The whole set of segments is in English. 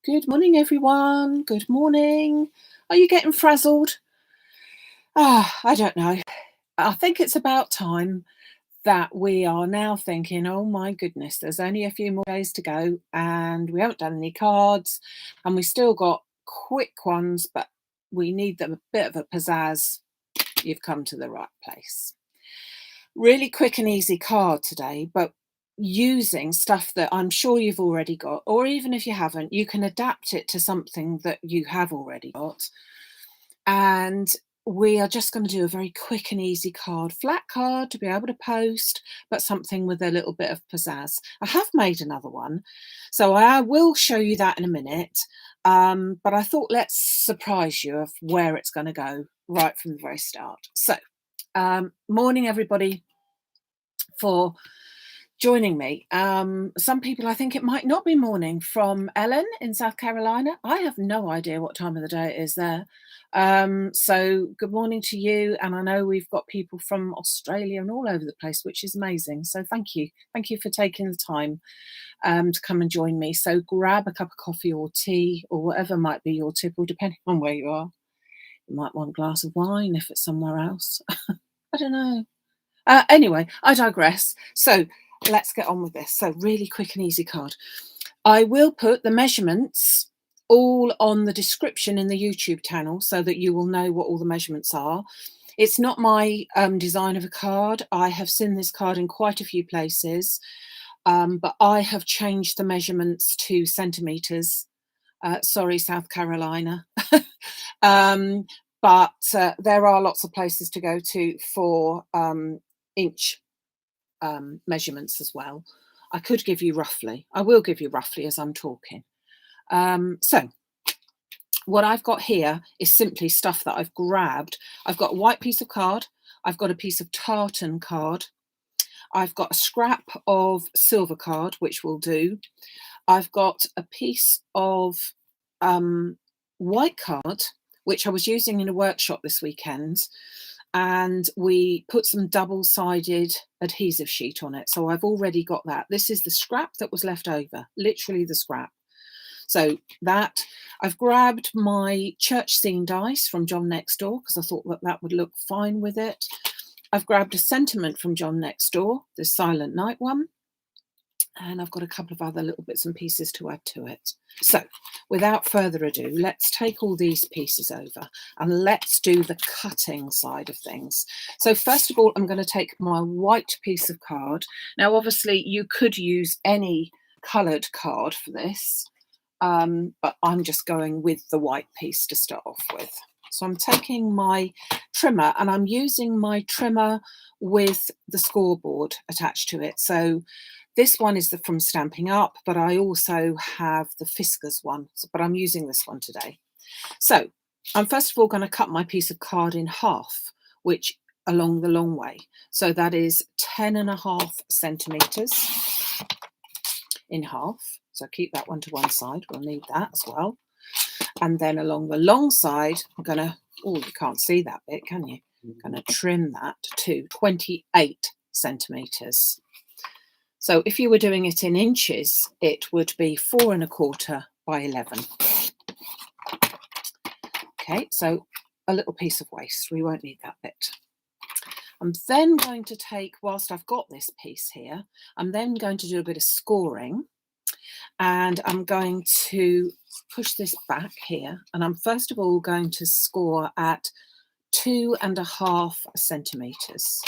Good morning, everyone. Good morning. Are you getting frazzled? I don't know. I think it's about time that we are now thinking, oh my goodness, there's only a few more days to go, and we haven't done any cards, and we still got quick ones, but we need them a bit of a pizzazz. You've come to the right place. Really quick and easy card today, but using stuff that I'm sure you've already got, or even if you haven't, you can adapt it to something that you have already got. And we are just going to do a very quick and easy card, flat card to be able to post, but something with a little bit of pizzazz. I have made another one, so I will show you that in a minute. But I thought let's surprise you of where it's going to go right from the very start. So, morning everybody for joining me. Some people, I think it might not be morning, from Ellen in South Carolina. I have no idea what time of the day it is there. So good morning to you. And I know we've got people from Australia and all over the place, which is amazing. So thank you. Thank you for taking the time to come and join me. So grab a cup of coffee or tea or whatever might be your tipple, depending on where you are. You might want a glass of wine if it's somewhere else. I don't know. Anyway, I digress. So let's get on with this. So really quick and easy card. I will put the measurements all on the description in the YouTube channel so that you will know what all the measurements are. It's not my design of a card. I have seen this card in quite a few places, but I have changed the measurements to centimeters. Sorry, South Carolina. But there are lots of places to go to for inch measurements as well. I could give you roughly. I will give you roughly as I'm talking. So what I've got here is simply stuff that I've grabbed. I've got a white piece of card. I've got a piece of tartan card. I've got a scrap of silver card, which will do. I've got a piece of white card, which I was using in a workshop this weekend, and we put some double-sided adhesive sheet on it. So I've already got that. This is the scrap that was left over, literally the scrap. So that, I've grabbed my church scene dice from John Next Door because I thought that that would look fine with it. I've grabbed a sentiment from John Next Door, the Silent Night one. And I've got a couple of other little bits and pieces to add to it. So without further ado, let's take all these pieces over and let's do the cutting side of things. So first of all, I'm going to take my white piece of card. Now, obviously, you could use any coloured card for this, but I'm just going with the white piece to start off with. So I'm taking my trimmer and I'm using my trimmer with the scoreboard attached to it. So this one is from Stamping Up, but I also have the Fiskars one, but I'm using this one today. So I'm first of all going to cut my piece of card in half, which along the long way. So that is 10.5 centimetres in half. So keep that one to one side. We'll need that as well. And then along the long side, I'm going to, oh, you can't see that bit, can you? I'm going to trim that to 28 centimetres. So if you were doing it in inches, it would be 4.25 by 11. Okay, so a little piece of waste. We won't need that bit. I'm then going to take, whilst I've got this piece here, I'm then going to do a bit of scoring. And I'm going to push this back here. And I'm first of all going to score at 2.5 centimetres.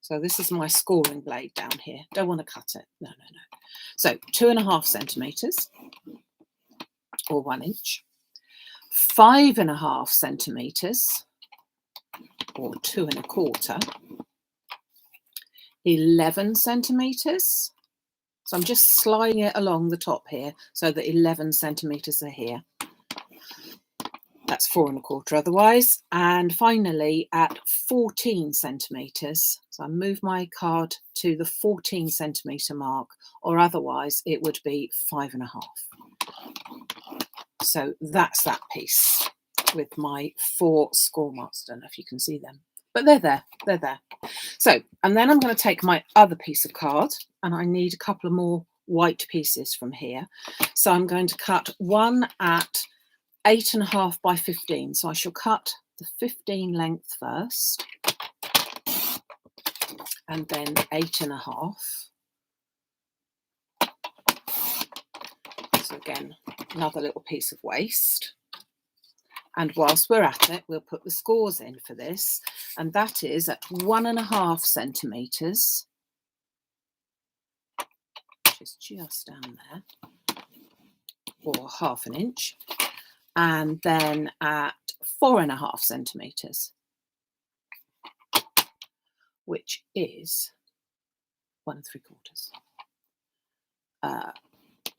So this is my scoring blade down here. Don't want to cut it. No. So 2.5 centimetres or 1 inch. 5.5 centimetres or 2.25. 11 centimetres. So I'm just sliding it along the top here so that 11 centimetres are here. That's 4.25 otherwise. And finally at 14 centimetres. So I move my card to the 14 centimetre mark, or otherwise it would be 5.5. So that's that piece with my 4 score marks. I don't know if you can see them, but they're there. So, and then I'm going to take my other piece of card, and I need a couple of more white pieces from here. So I'm going to cut one at 8.5 by 15. So I shall cut the 15 length first, and then 8.5. So again, another little piece of waste. And whilst we're at it, we'll put the scores in for this, and that is at 1.5 centimetres, which is just down there, or half an inch, and then at 4.5 centimetres, which is 1 3/4.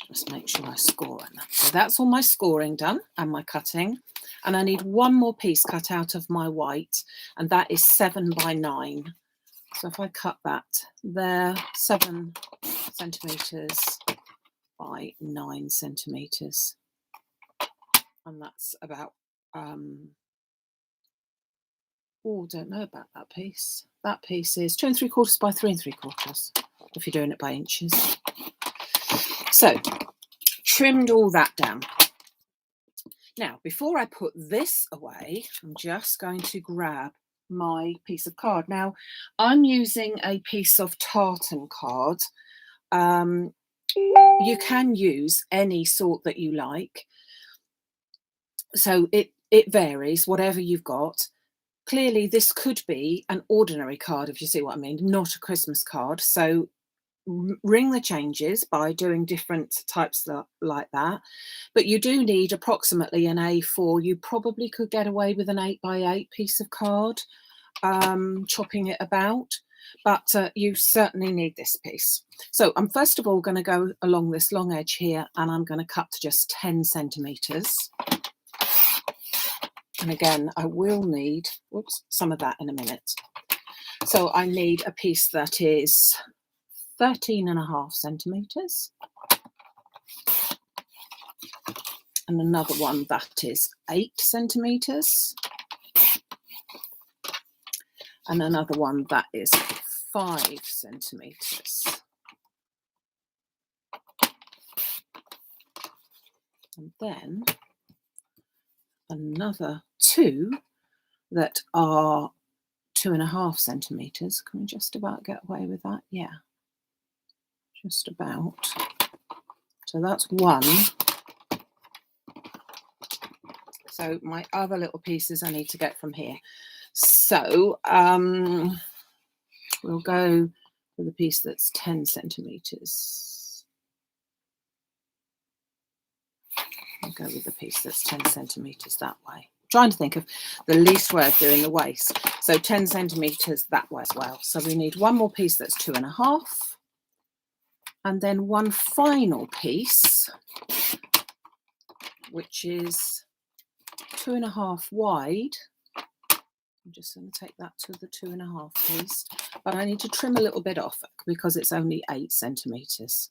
Just make sure I score on that. So that's all my scoring done and my cutting. And I need one more piece cut out of my white, and that is 7 by 9. So if I cut that there, 7 centimetres by 9 centimetres. And that's about, don't know about that piece. That piece is 2 3/4 by 3 3/4, if you're doing it by inches. So, trimmed all that down. Now, before I put this away, I'm just going to grab my piece of card. Now, I'm using a piece of tartan card. You can use any sort that you like. So it varies, whatever you've got. Clearly, this could be an ordinary card, if you see what I mean, not a Christmas card. So ring the changes by doing different types like that, but you do need approximately an A4. You probably could get away with an 8 by 8 piece of card, chopping it about, but you certainly need this piece. So I'm first of all going to go along this long edge here, and I'm going to cut to just 10 centimetres. And again, I will need some of that in a minute. So I need a piece that is 13.5 centimetres, and another one that is 8 centimetres, and another one that is 5 centimetres. And then another 2 that are 2.5 centimetres. Can we just about get away with that? Yeah. Just about. So that's 1. So my other little pieces I need to get from here. So we'll go with a piece that's 10 centimetres. I'll go with a piece that's 10 centimetres that way. I'm trying to think of the least way of doing the waist. So 10 centimetres that way as well. So we need one more piece that's 2.5. And then one final piece, which is 2.5 wide. I'm just going to take that to the 2.5 piece, but I need to trim a little bit off because it's only 8 centimetres.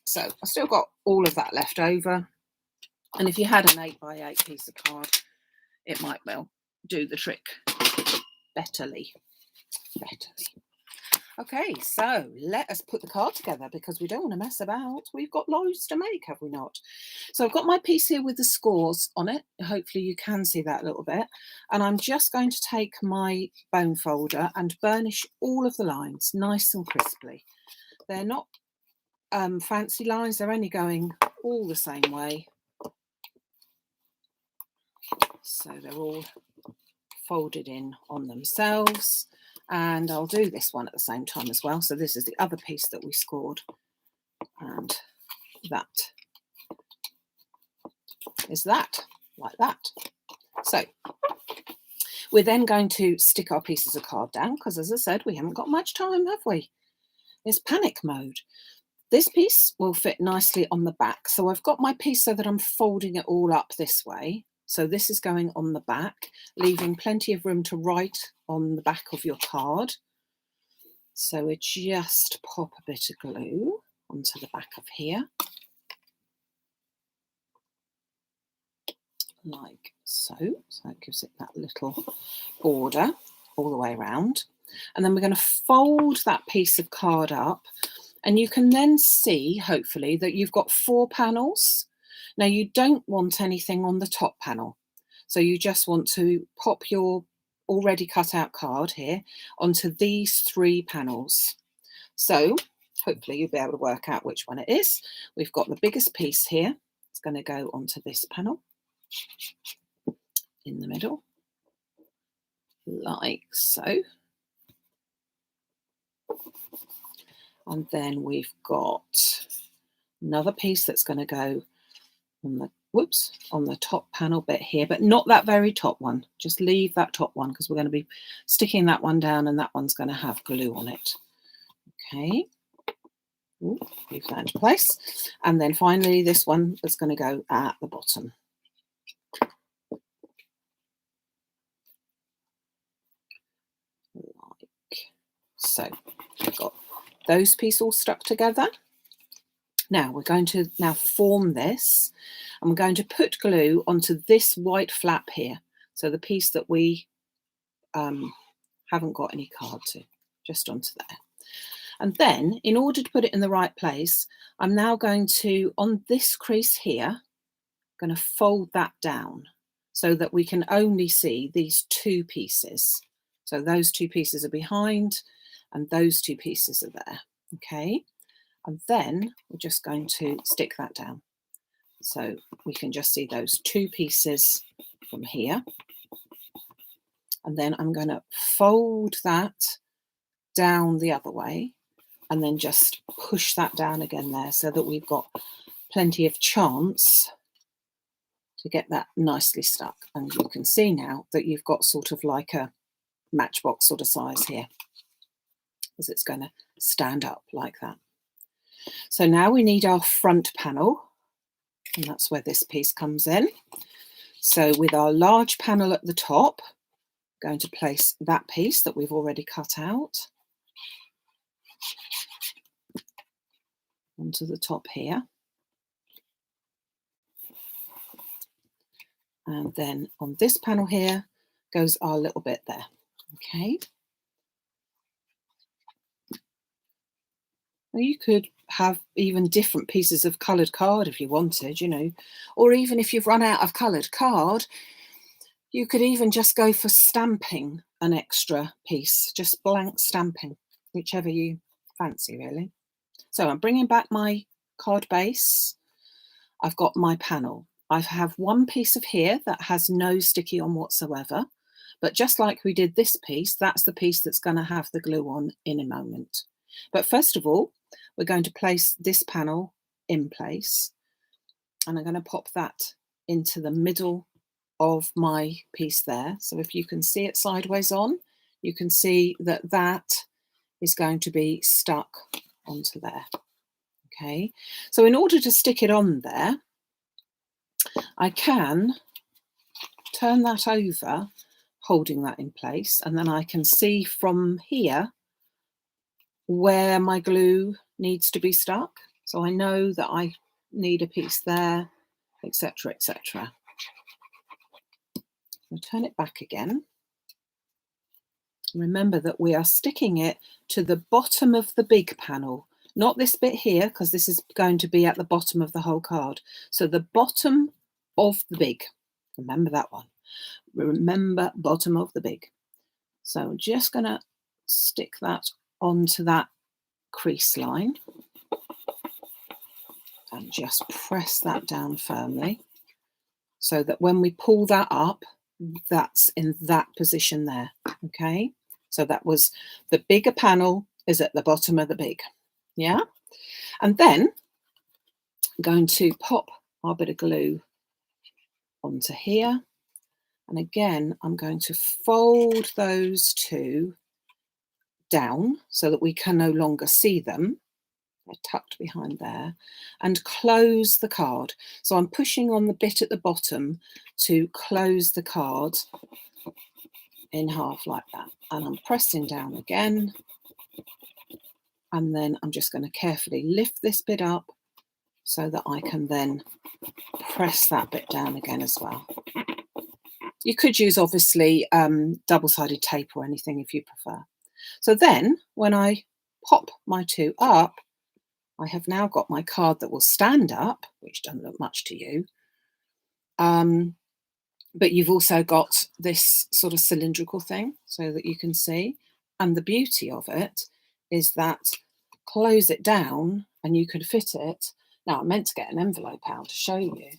So I've still got all of that left over. And if you had an 8 by 8 piece of card, it might well do the trick betterly. Okay, so let us put the card together because we don't want to mess about. We've got loads to make, have we not? So I've got my piece here with the scores on it. Hopefully you can see that a little bit. And I'm just going to take my bone folder and burnish all of the lines nice and crisply. They're not fancy lines. They're only going all the same way. So they're all folded in on themselves. And I'll do this one at the same time as well. So this is the other piece that we scored, and that is that, like that. So we're then going to stick our pieces of card down because, as I said, we haven't got much time, have we? It's panic mode. This piece will fit nicely on the back. So I've got my piece so that I'm folding it all up this way. So this is going on the back, leaving plenty of room to write on the back of your card. So we just pop a bit of glue onto the back of here, like so. So it gives it that little border all the way around. And then we're going to fold that piece of card up, and you can then see, hopefully, that you've got 4 panels. Now you don't want anything on the top panel. So you just want to pop your already cut out card here onto these 3 panels. So hopefully you'll be able to work out which one it is. We've got the biggest piece here. It's going to go onto this panel in the middle, like so. And then we've got another piece that's going to go on the on the top panel bit here, but not that very top one. Just leave that top one because we're going to be sticking that one down, and that one's going to have glue on it. Okay. Ooh, leave that into place. And then finally this one is going to go at the bottom. Like so. We've got those pieces all stuck together. Now we're going to form this, and we're going to put glue onto this white flap here. So the piece that we haven't got any card to, just onto there. And then in order to put it in the right place, I'm now going to, on this crease here, going to fold that down so that we can only see these 2 pieces. So those 2 pieces are behind and those 2 pieces are there. Okay. And then we're just going to stick that down. So we can just see those 2 pieces from here. And then I'm going to fold that down the other way and then just push that down again there so that we've got plenty of chance to get that nicely stuck. And you can see now that you've got sort of like a matchbox sort of size here, as it's going to stand up like that. So now we need our front panel, and that's where this piece comes in. So with our large panel at the top, going to place that piece that we've already cut out onto the top here. And then on this panel here goes our little bit there. Okay. Now you could have even different pieces of coloured card if you wanted, you know, or even if you've run out of coloured card, you could even just go for stamping an extra piece, just blank stamping, whichever you fancy really. So I'm bringing back my card base. I've got my panel. I have one piece of here that has no sticky on whatsoever, but just like we did this piece, that's the piece that's going to have the glue on in a moment. But first of all, we're going to place this panel in place, and I'm going to pop that into the middle of my piece there. So if you can see it sideways on, you can see that that is going to be stuck onto there. Okay, so in order to stick it on there, I can turn that over, holding that in place, and then I can see from here where my glue needs to be stuck. So I know that I need a piece there, etc., etc. I'll turn it back again. Remember that we are sticking it to the bottom of the big panel, not this bit here, because this is going to be at the bottom of the whole card. So the bottom of the big, remember that one. Remember bottom of the big. So I'm just going to stick that onto that crease line and just press that down firmly so that when we pull that up, that's in that position there. Okay, so that was the bigger panel is at the bottom of the big. Yeah, and then I'm going to pop our bit of glue onto here, and again I'm going to fold those 2 down so that we can no longer see them. They're tucked behind there, and close the card. So I'm pushing on the bit at the bottom to close the card in half like that, and I'm pressing down again, and then I'm just going to carefully lift this bit up so that I can then press that bit down again as well. You could use obviously double-sided tape or anything if you prefer. So then when I pop my two up, I have now got my card that will stand up, which doesn't look much to you. But you've also got this sort of cylindrical thing so that you can see. And the beauty of it is that close it down and you can fit it. Now, I meant to get an envelope out to show you,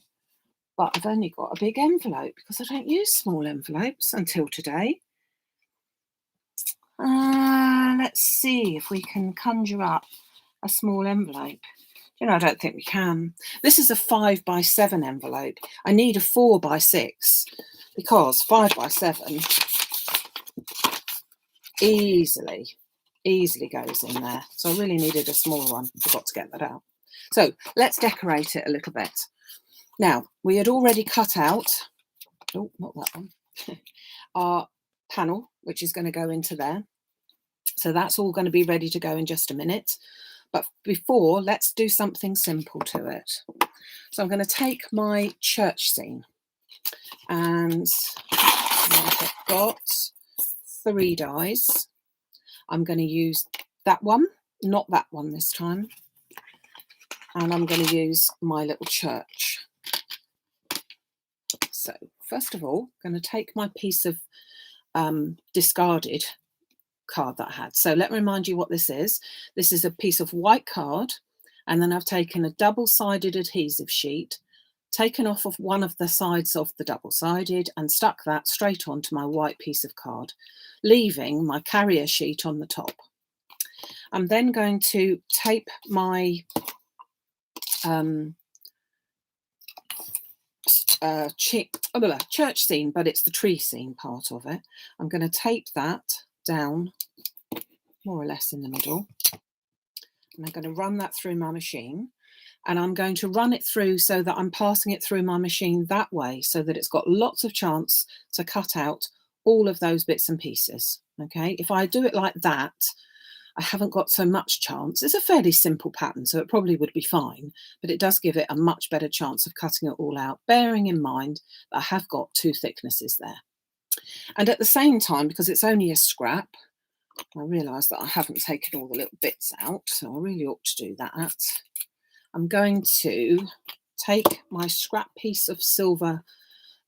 but I've only got a big envelope because I don't use small envelopes until today. Let's see if we can conjure up a small envelope. You know, I don't think we can. This is a 5 by 7 envelope. I need a 4 by 6 because 5 by 7 easily goes in there. So I really needed a smaller one. Forgot to get that out. So let's decorate it a little bit. Now, we had already cut out, oh, not that one, our panel, which is going to go into there. So that's all going to be ready to go in just a minute. But before, let's do something simple to it. So I'm going to take my church scene, and I've got 3 dies. I'm going to use that one, not that one this time. And I'm going to use my little church. So first of all, I'm going to take my piece of discarded card that I had. So let me remind you what this is. This is a piece of white card, and then I've taken a double-sided adhesive sheet, taken off of one of the sides of the double-sided and stuck that straight onto my white piece of card, leaving my carrier sheet on the top. I'm then going to tape my church scene, but it's the tree scene part of it. I'm going to tape that down more or less in the middle, and I'm going to run that through my machine, and I'm going to run it through so that I'm passing it through my machine that way so that it's got lots of chance to cut out all of those bits and pieces. Okay, if I do it like that, I haven't got so much chance. It's a fairly simple pattern, so it probably would be fine, but it does give it a much better chance of cutting it all out, bearing in mind that I have got 2 thicknesses there. And at the same time, because it's only a scrap, I realise that I haven't taken all the little bits out, so I really ought to do that. I'm going to take my scrap piece of silver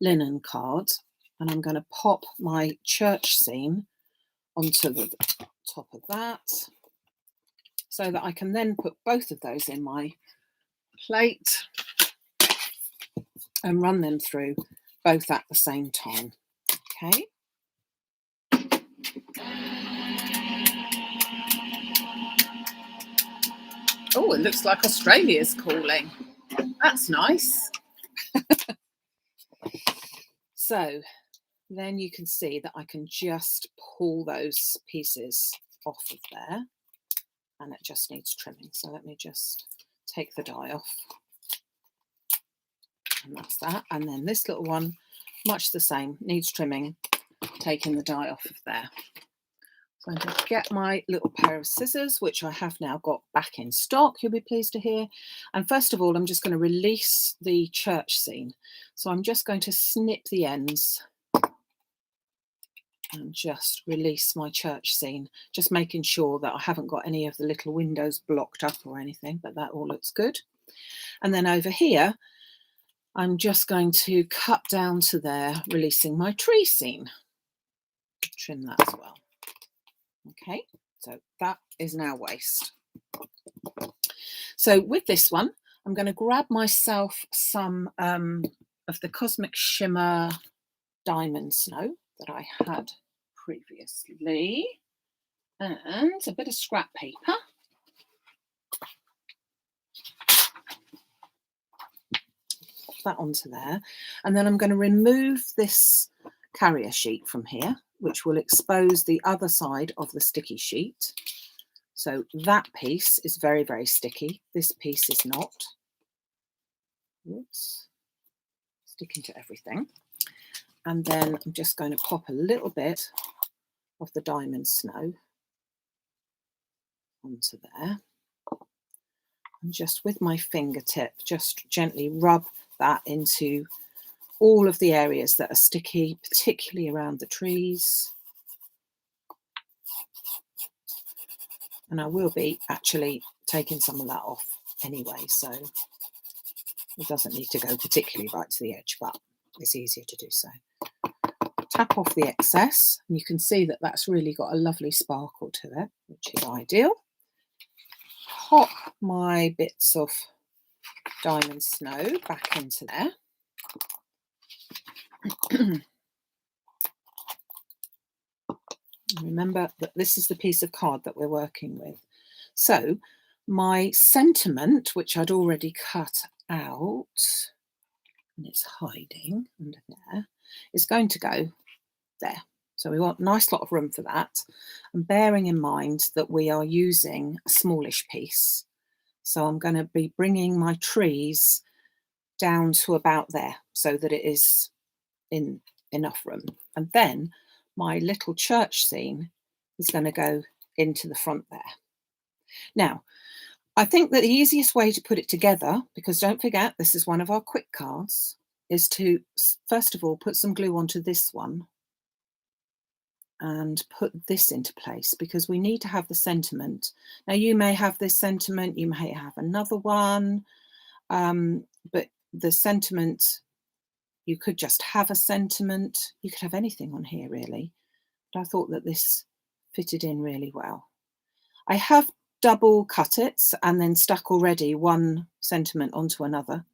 linen card, and I'm going to pop my church scene onto the top of that so that I can then put both of those in my plate and run them through both at the same time. Okay. Oh, it looks like Australia's calling. That's nice. So then you can see that I can just pull those pieces off of there, and it just needs trimming. So let me just take the die off, and that's that. And then this little one, much the same, needs trimming, taking the die off of there. So I'm going to get my little pair of scissors, which I have now got back in stock, you'll be pleased to hear. And first of all, I'm just going to release the church scene. So I'm just going to snip the ends and just release my church scene, just making sure that I haven't got any of the little windows blocked up or anything, but that all looks good. And then over here, I'm just going to cut down to there, releasing my tree scene. Trim that as well. Okay, so that is now waste. So with this one, I'm going to grab myself some of the Cosmic Shimmer Diamond Snow that I had previously, and a bit of scrap paper. Pop that onto there, and then I'm going to remove this carrier sheet from here, which will expose the other side of the sticky sheet. So that piece is very, very sticky. This piece is not. Oops. Sticking to everything. And then I'm just going to pop a little bit of the Diamond Snow onto there. And just with my fingertip, just gently rub that into all of the areas that are sticky, particularly around the trees. And I will be actually taking some of that off anyway, so it doesn't need to go particularly right to the edge, but it's easier to do so. Tap off the excess, and you can see that that's really got a lovely sparkle to it, which is ideal. Pop my bits of diamond snow back into there. Remember that this is the piece of card that we're working with. So my sentiment, which I'd already cut out, and it's hiding under there, is going to go there. So we want a nice lot of room for that. And bearing in mind that we are using a smallish piece, so I'm going to be bringing my trees down to about there so that it is in enough room. And then my little church scene is going to go into the front there. Now, I think that the easiest way to put it together, because don't forget, this is one of our quick cards, is to, first of all, put some glue onto this one and put this into place, because we need to have the sentiment. Now, you may have this sentiment, you may have another one, but the sentiment, you could just have a sentiment. You could have anything on here, really. But I thought that this fitted in really well. I have double cut it and then stuck already one sentiment onto another.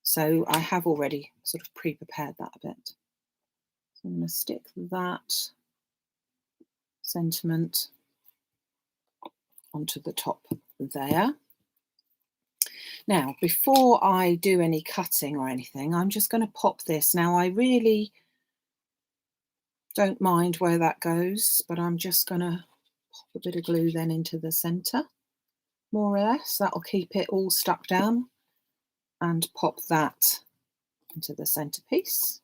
So I have already sort of pre-prepared that a bit. So I'm going to stick that sentiment onto the top there. Now, before I do any cutting or anything, I'm just going to pop this. Now, I really don't mind where that goes, but I'm just going to pop a bit of glue then into the centre, more or less. That'll keep it all stuck down, and pop that into the centerpiece.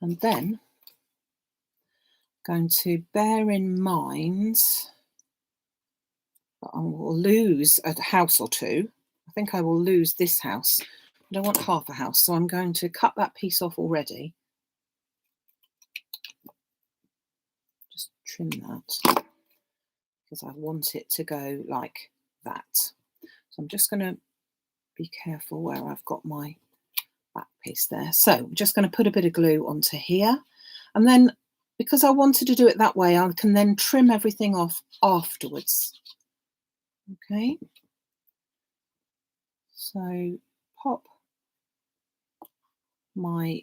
And then going to bear in mind that I will lose a house or two. I think I will lose this house. I don't want half a house, so I'm going to cut that piece off already. Just trim that because I want it to go like that. So I'm just going to be careful where I've got my back piece there. So I'm just going to put a bit of glue onto here, and then because I wanted to do it that way, I can then trim everything off afterwards. Okay, so pop my,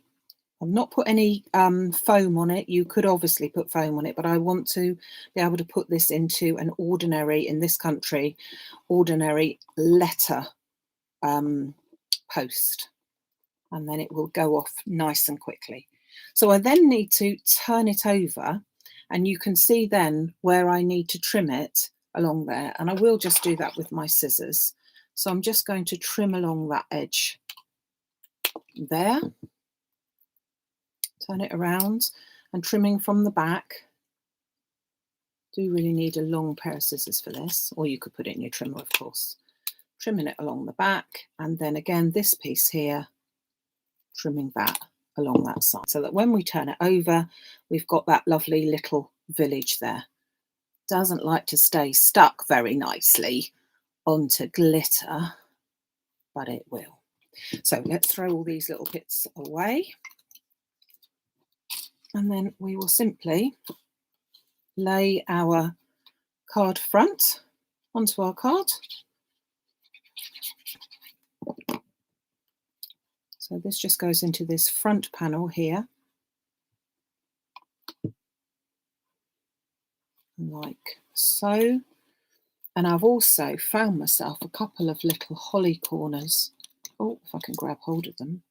I've not put any foam on it. You could obviously put foam on it, but I want to be able to put this into an ordinary, in this country, ordinary letter post, and then it will go off nice and quickly. So I then need to turn it over, and you can see then where I need to trim it along there, and I will just do that with my scissors. So I'm just going to trim along that edge there, turn it around, and trimming from the back. Do really need a long pair of scissors for this, or you could put it in your trimmer, of course. Trimming it along the back, and then again this piece here, trimming that along that side, so that when we turn it over, we've got that lovely little village there. Doesn't like to stay stuck very nicely onto glitter, but it will. So let's throw all these little bits away, and then we will simply lay our card front onto our card. So this just goes into this front panel here, like so. And I've also found myself a couple of little holly corners. Oh, if I can grab hold of them.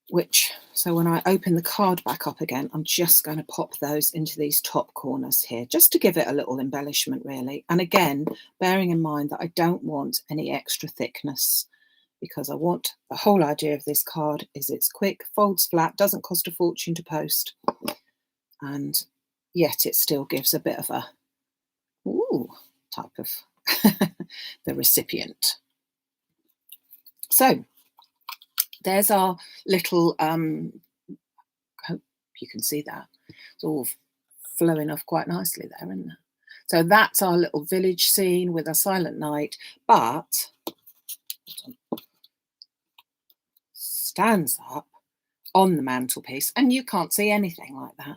Which, so when I open the card back up again, I'm just going to pop those into these top corners here, just to give it a little embellishment, really. And again, bearing in mind that I don't want any extra thickness, because I want, the whole idea of this card is it's quick, folds flat, doesn't cost a fortune to post, and yet it still gives a bit of a ooh type of the recipient. So there's our little hope you can see that. It's all flowing off quite nicely there, isn't it? So that's our little village scene with a silent night, but stands up on the mantelpiece, and you can't see anything like that.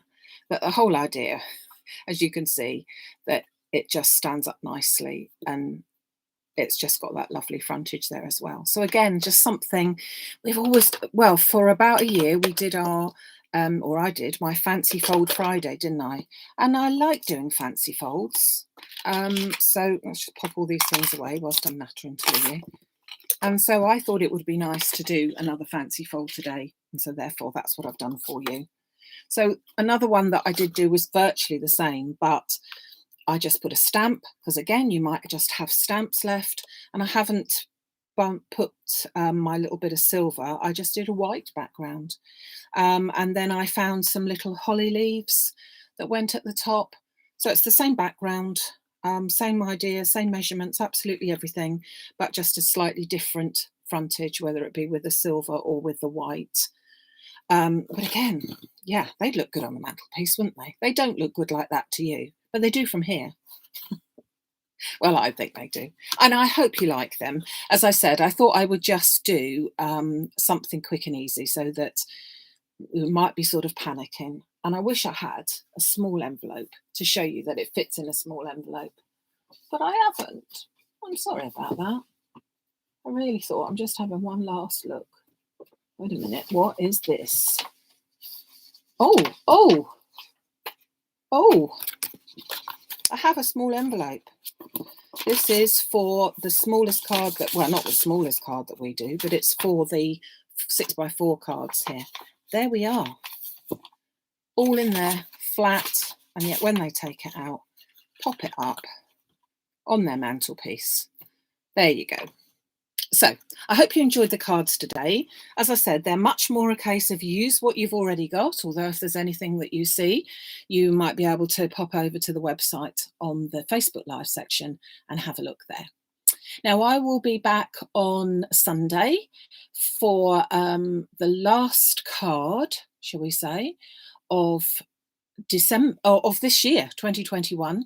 But the whole idea, as you can see, that it just stands up nicely, and it's just got that lovely frontage there as well. So again, just something we've always, well, for about a year we did our or I did my fancy fold Friday, didn't I? And I like doing fancy folds. So let's just pop all these things away whilst I'm nattering to you. And so I thought it would be nice to do another fancy fold today. And so therefore that's what I've done for you. So another one that I did do was virtually the same, but I just put a stamp, because again, you might just have stamps left, and I haven't put my little bit of silver. I just did a white background. And then I found some little holly leaves that went at the top. So it's the same background, same idea, same measurements, absolutely everything, but just a slightly different frontage, whether it be with the silver or with the white. But again, yeah, they'd look good on the mantelpiece, wouldn't they? They don't look good like that to you, but they do from here. Well, I think they do. And I hope you like them. As I said, I thought I would just do something quick and easy so that you might be sort of panicking. And I wish I had a small envelope to show you that it fits in a small envelope. But I haven't. I'm sorry about that. I really thought, I'm just having one last look. Wait a minute, what is this? Oh, I have a small envelope. This is for the smallest card that, well, not the smallest card that we do, but it's for the 6x4 cards here. There we are. All in there, flat, and yet when they take it out, pop it up on their mantelpiece. There you go. So I hope you enjoyed the cards today. As I said, they're much more a case of use what you've already got, although if there's anything that you see, you might be able to pop over to the website on the Facebook Live section and have a look there. Now, I will be back on Sunday for the last card, shall we say, of December of this year, 2021.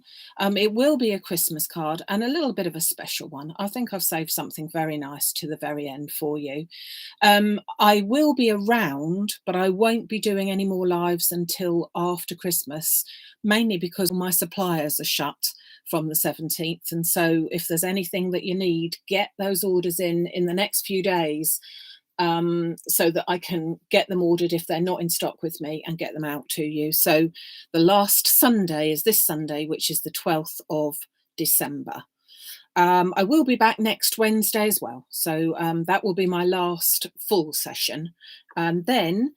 It will be a Christmas card and a little bit of a special one. I think I've saved something very nice to the very end for you. I will be around, but I won't be doing any more lives until after Christmas, mainly because my suppliers are shut from the 17th. And so if there's anything that you need, get those orders in the next few days, so that I can get them ordered if they're not in stock with me and get them out to you. So the last Sunday is this Sunday, which is the 12th of December. I will be back next Wednesday as well. So that will be my last full session. And then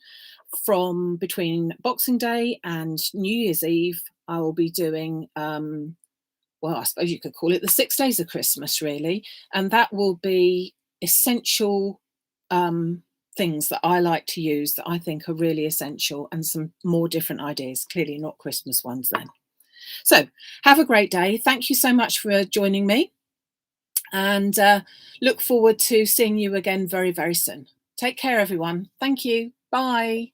from between Boxing Day and New Year's Eve, I will be doing, well, I suppose you could call it the 6 days of Christmas, really. And that will be essential things that I like to use that I think are really essential, and some more different ideas, clearly not Christmas ones then. So have a great day. Thank you so much for joining me, and look forward to seeing you again very, very soon. Take care, everyone. Thank you. Bye.